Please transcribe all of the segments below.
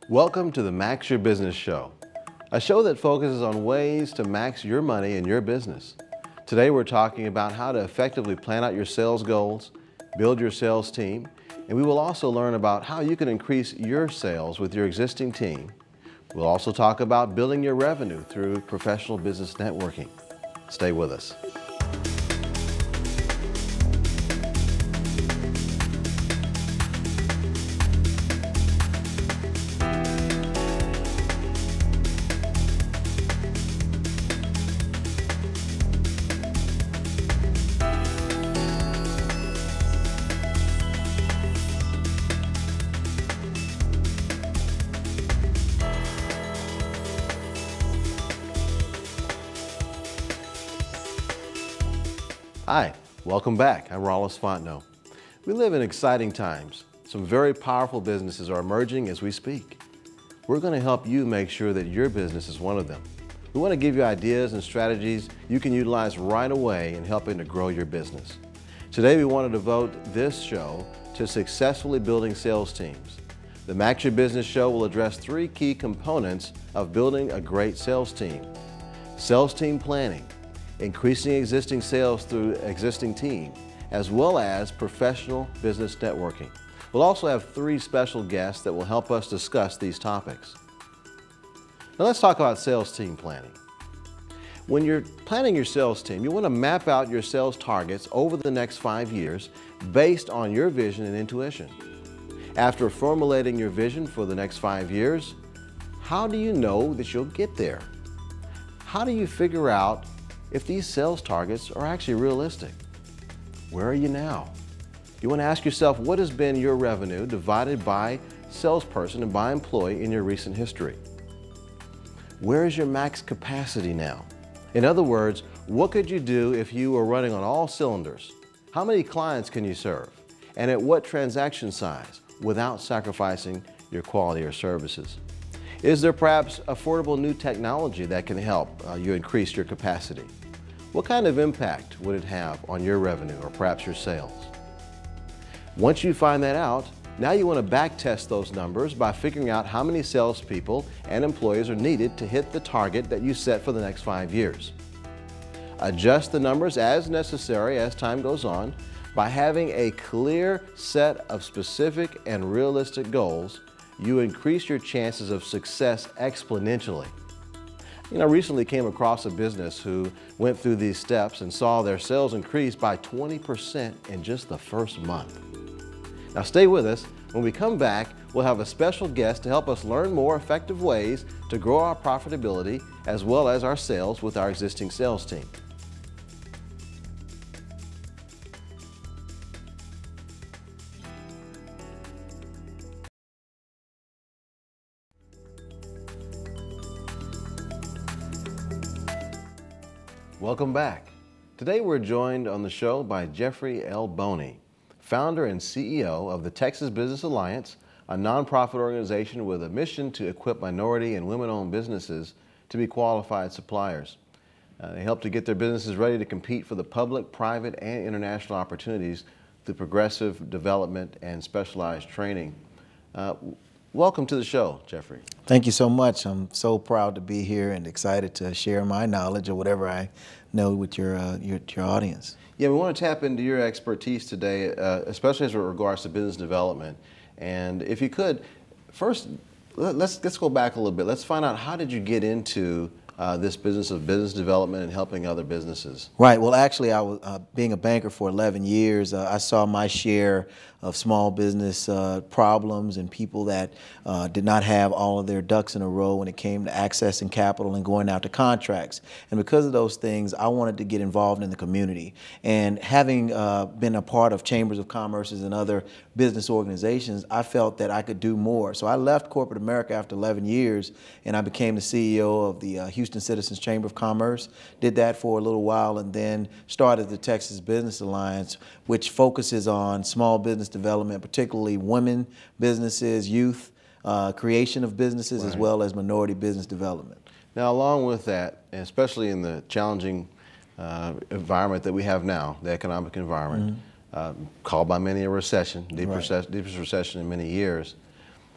Welcome to the Max Your Business Show, a show that focuses on ways to max your money in your business. Today we're talking about how to effectively plan out your sales goals, build your sales team, and we will also learn about how you can increase your sales with your existing team. We'll also talk about building your revenue through professional business networking. Stay with us. Hi, welcome back. I'm Rollis Fontenot. We live in exciting times. Some very powerful businesses are emerging as we speak. We're going to help you make sure that your business is one of them. We want to give you ideas and strategies you can utilize right away in helping to grow your business. Today we want to devote this show to successfully building sales teams. The Max Your Business Show will address three key components of building a great sales team. Sales team planning, increasing existing sales through existing team, as well as professional business networking. We'll also have three special guests that will help us discuss these topics. Now let's talk about sales team planning. When you're planning your sales team, you want to map out your sales targets over the next 5 years based on your vision and intuition. After formulating your vision for the next 5 years, how do you know that you'll get there? How do you figure out if these sales targets are actually realistic? Where are you now? You want to ask yourself, what has been your revenue divided by salesperson and by employee in your recent history? Where is your max capacity now? In other words, what could you do if you were running on all cylinders? How many clients can you serve? And at what transaction size without sacrificing your quality or services? Is there perhaps affordable new technology that can help you increase your capacity? What kind of impact would it have on your revenue or perhaps your sales? Once you find that out, now you want to back test those numbers by figuring out how many salespeople and employees are needed to hit the target that you set for the next 5 years. Adjust the numbers as necessary as time goes on. By having a clear set of specific and realistic goals, you increase your chances of success exponentially. I recently came across a business who went through these steps and saw their sales increase by 20% in just the first month. Now stay with us. When we come back, we'll have a special guest to help us learn more effective ways to grow our profitability as well as our sales with our existing sales team. Welcome back. Today we're joined on the show by Jeffrey L. Boney, founder and CEO of the Texas Business Alliance, a nonprofit organization with a mission to equip minority and women-owned businesses to be qualified suppliers. They help to get their businesses ready to compete for the public, private, and international opportunities through progressive development and specialized training. Welcome to the show, Jeffrey. Thank you so much. I'm so proud to be here and excited to share my knowledge or whatever I know with your audience. Yeah, we want to tap into your expertise today, especially as it regards to business development. And if you could, first, let's go back a little bit. Let's find out, how did you get into this business of business development and helping other businesses? Right. Well, actually, I was being a banker for 11 years. I saw my share of small business problems and people that did not have all of their ducks in a row when it came to accessing capital and going out to contracts. And because of those things, I wanted to get involved in the community. And having been a part of chambers of commerce and other business organizations, I felt that I could do more. So I left corporate America after 11 years, and I became the CEO of the Houston Citizens Chamber of Commerce. Did that for a little while, and then started the Texas Business Alliance, which focuses on small business development, particularly women businesses, youth, creation of businesses, as well as minority business development. Now, along with that, and especially in the challenging environment that we have now, the economic environment, called by many a recession, deepest recession in many years,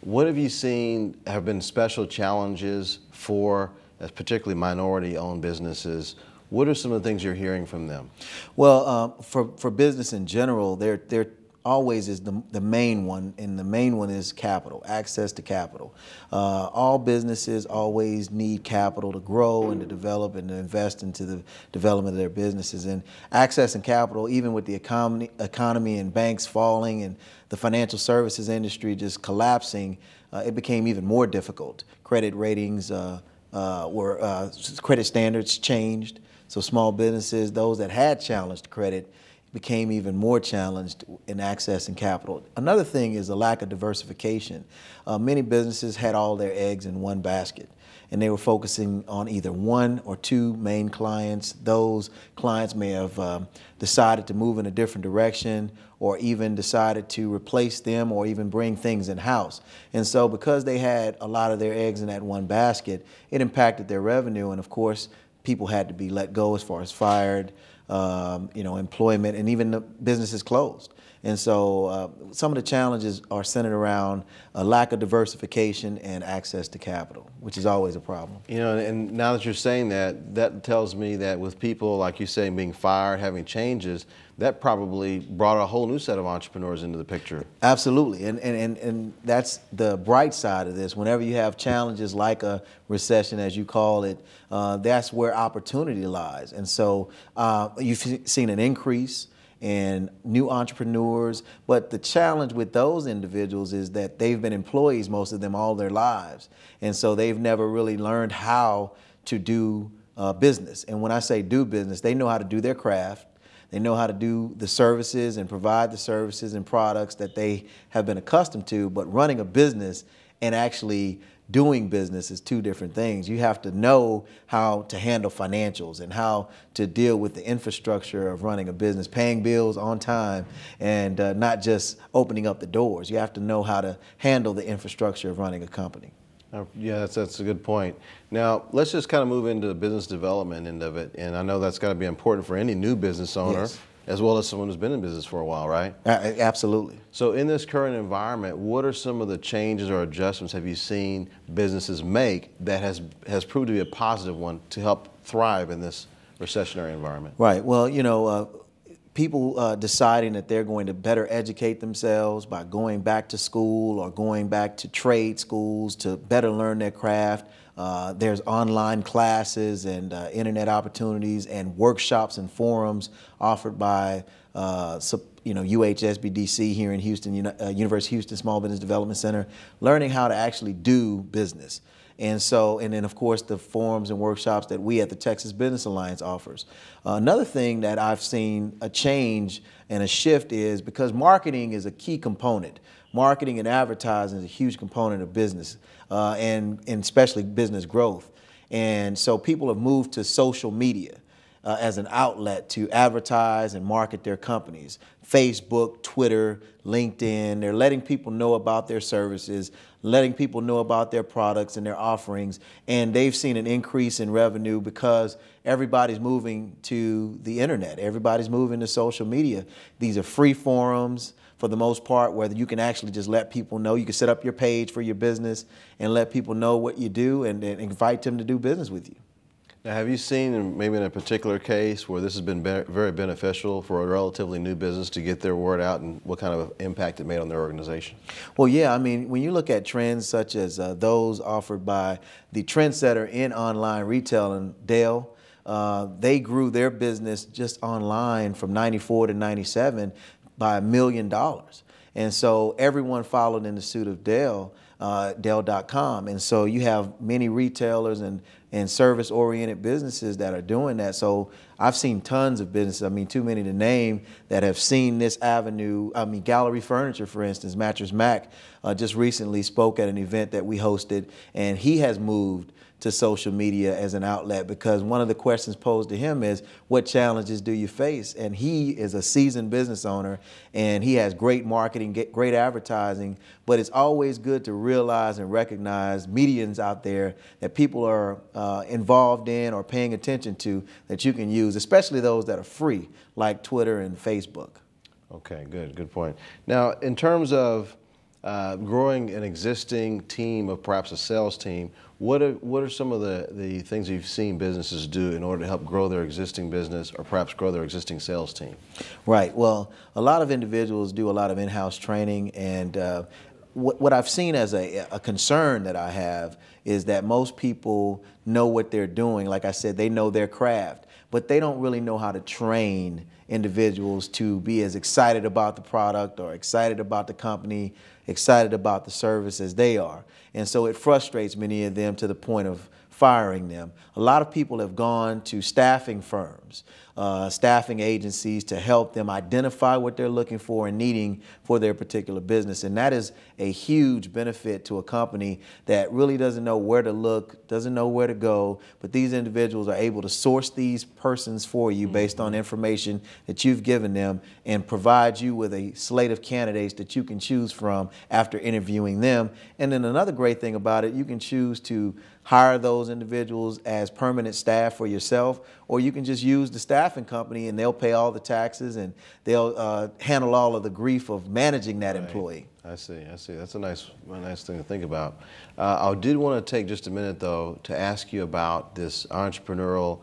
What have you seen have been special challenges for, particularly minority-owned businesses? What are some of the things you're hearing from them? Well, for business in general, there always is the main one, and the main one is capital, access to capital. All businesses always need capital to grow and to develop and to invest into the development of their businesses. And accessing capital, even with the economy and banks falling and the financial services industry just collapsing, it became even more difficult. Credit ratings credit standards changed. So small businesses, those that had challenged credit, became even more challenged in accessing capital. Another thing is a lack of diversification. Many businesses had all their eggs in one basket, and they were focusing on either one or two main clients. Those clients may have decided to move in a different direction, or even decided to replace them, or even bring things in-house. And so because they had a lot of their eggs in that one basket, it impacted their revenue, and of course, people had to be let go as far as fired, employment, and even the businesses closed. And so some of the challenges are centered around a lack of diversification and access to capital, which is always a problem. You know, and now that you're saying that, that tells me that with people, like you say, being fired, having changes, that probably brought a whole new set of entrepreneurs into the picture. Absolutely, and that's the bright side of this. Whenever you have challenges like a recession, as you call it, that's where opportunity lies. And so you've seen an increase in new entrepreneurs, but the challenge with those individuals is that they've been employees, most of them, all their lives. And so they've never really learned how to do business. And when I say do business, they know how to do their craft. They know how to do the services and provide the services and products that they have been accustomed to, but running a business and actually doing business is two different things. You have to know how to handle financials and how to deal with the infrastructure of running a business, paying bills on time, and not just opening up the doors. You have to know how to handle the infrastructure of running a company. Yeah, that's a good point. Now, let's just kind of move into the business development end of it. And I know that's got to be important for any new business owner, Yes, as well as someone who's been in business for a while, right? Absolutely. So in this current environment, what are some of the changes or adjustments have you seen businesses make that has proved to be a positive one to help thrive in this recessionary environment? Right. Well, people deciding that they're going to better educate themselves by going back to school or going back to trade schools to better learn their craft. There's online classes and internet opportunities and workshops and forums offered by UHSBDC here in Houston, University of Houston Small Business Development Center, learning how to actually do business. And then of course the forums and workshops that we at the Texas Business Alliance offers. Another thing that I've seen a change and a shift is because marketing is a key component. Marketing and advertising is a huge component of business and especially business growth. And so people have moved to social media as an outlet to advertise and market their companies. Facebook, Twitter, LinkedIn, they're letting people know about their services, letting people know about their products and their offerings, and they've seen an increase in revenue because everybody's moving to the internet. Everybody's moving to social media. These are free forums for the most part, where you can actually just let people know. You can set up your page for your business and let people know what you do and invite them to do business with you. Now, have you seen, maybe in a particular case, where this has been very beneficial for a relatively new business to get their word out, and what kind of impact it made on their organization? Well, yeah, I mean, when you look at trends such as those offered by the trendsetter in online retailing, Dell, they grew their business just online from '94 to '97 by $1 million. And so everyone followed in the suit of Dell, Dell.com. And so you have many retailers and service-oriented businesses that are doing that. So I've seen tons of businesses, I mean, too many to name, that have seen this avenue. I mean, Gallery Furniture, for instance, Mattress Mac, just recently spoke at an event that we hosted, and he has moved to social media as an outlet because one of the questions posed to him is, what challenges do you face? And he is a seasoned business owner, and he has great marketing, great advertising, but it's always good to realize and recognize mediums out there that people are involved in or paying attention to that you can use, especially those that are free, like Twitter and Facebook. Okay, good point. Now, in terms of growing an existing team of perhaps a sales team, what are some of the things you've seen businesses do in order to help grow their existing business or perhaps grow their existing sales team? Right. Well, a lot of individuals do a lot of in-house training, and what I've seen as a concern that I have is that most people know what they're doing. Like I said, they know their craft, but they don't really know how to train individuals to be as excited about the product or excited about the company, excited about the service as they are. And so it frustrates many of them to the point of firing them. A lot of people have gone to staffing firms, staffing agencies to help them identify what they're looking for and needing for their particular business. And that is a huge benefit to a company that really doesn't know where to look, doesn't know where to go, but these individuals are able to source these persons for you based on information that you've given them and provide you with a slate of candidates that you can choose from after interviewing them. And then another great thing about it, you can choose to hire those individuals as permanent staff for yourself, or you can just use the staffing company and they'll pay all the taxes and they'll handle all of the grief of managing that employee. I see. That's a nice thing to think about. I did want to take just a minute, though, to ask you about this entrepreneurial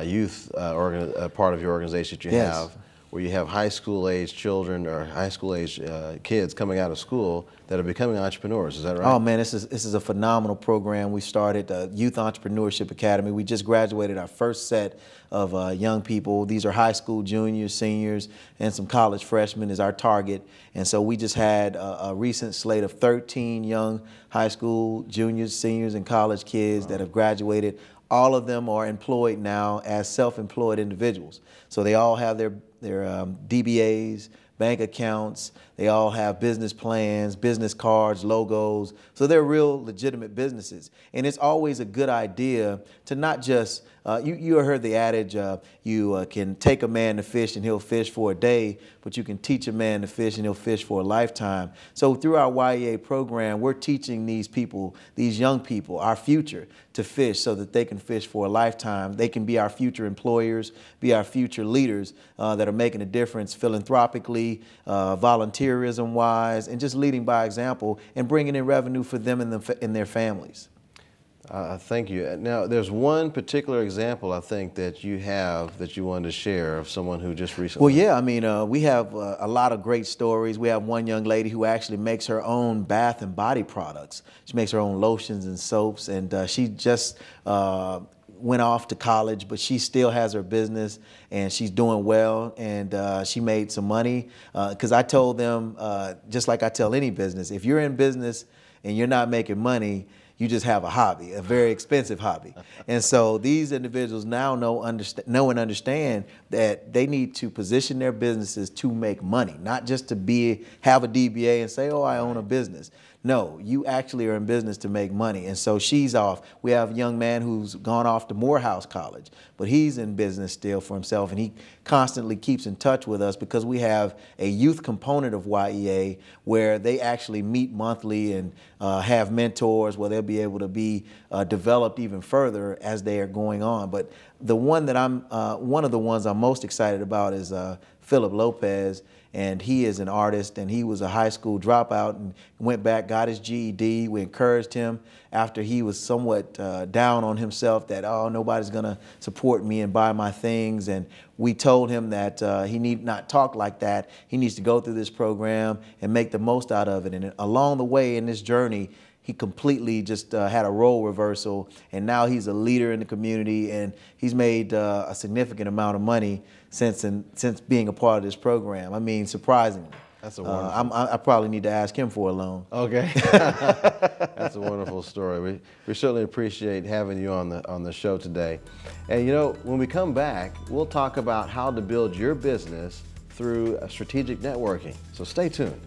youth part of your organization that you have, where you have high school age children or high school age kids coming out of school that are becoming entrepreneurs. Is that right? Oh man, this is a phenomenal program. We started the Youth Entrepreneurship Academy. We just graduated our first set of young people. These are high school juniors, seniors, and some college freshmen is our target. And so we just had a recent slate of 13 young high school juniors, seniors, and college kids that have graduated. All of them are employed now as self-employed individuals. So they all have their DBAs, bank accounts, they all have business plans, business cards, logos. So they're real legitimate businesses. And it's always a good idea to not just, you heard the adage, you can take a man to fish and he'll fish for a day, but you can teach a man to fish and he'll fish for a lifetime. So through our YEA program, we're teaching these people, these young people, our future, to fish so that they can fish for a lifetime. They can be our future employers, be our future leaders that are making a difference philanthropically, volunteerism-wise, and just leading by example and bringing in revenue for them and their families. Thank you. Now, there's one particular example, I think, that you have that you wanted to share of someone who just recently... Well, yeah, I mean, we have a lot of great stories. We have one young lady who actually makes her own bath and body products. She makes her own lotions and soaps, and she just went off to college, but she still has her business and she's doing well, and she made some money. Because I told them, just like I tell any business, if you're in business and you're not making money, you just have a hobby, a very expensive hobby. And so these individuals now know and understand that they need to position their businesses to make money, not just to have a DBA and say, oh, I own a business. No, you actually are in business to make money. And so she's off. We have a young man who's gone off to Morehouse College, but he's in business still for himself, and he constantly keeps in touch with us because we have a youth component of YEA where they actually meet monthly and have mentors where they'll be able to be developed even further as they are going on. But the one that one of the ones I'm most excited about is Philip Lopez. And he is an artist, and he was a high school dropout and went back, got his GED. We encouraged him after he was somewhat down on himself that, oh, nobody's going to support me and buy my things. And we told him that he need not talk like that. He needs to go through this program and make the most out of it. And along the way in this journey, he completely just had a role reversal, and now he's a leader in the community, and he's made a significant amount of money since being a part of this program. I mean, surprisingly. That's a wonderful. I probably need to ask him for a loan. Okay, that's a wonderful story. We certainly appreciate having you on the show today. And you know, when we come back, we'll talk about how to build your business through strategic networking. So stay tuned.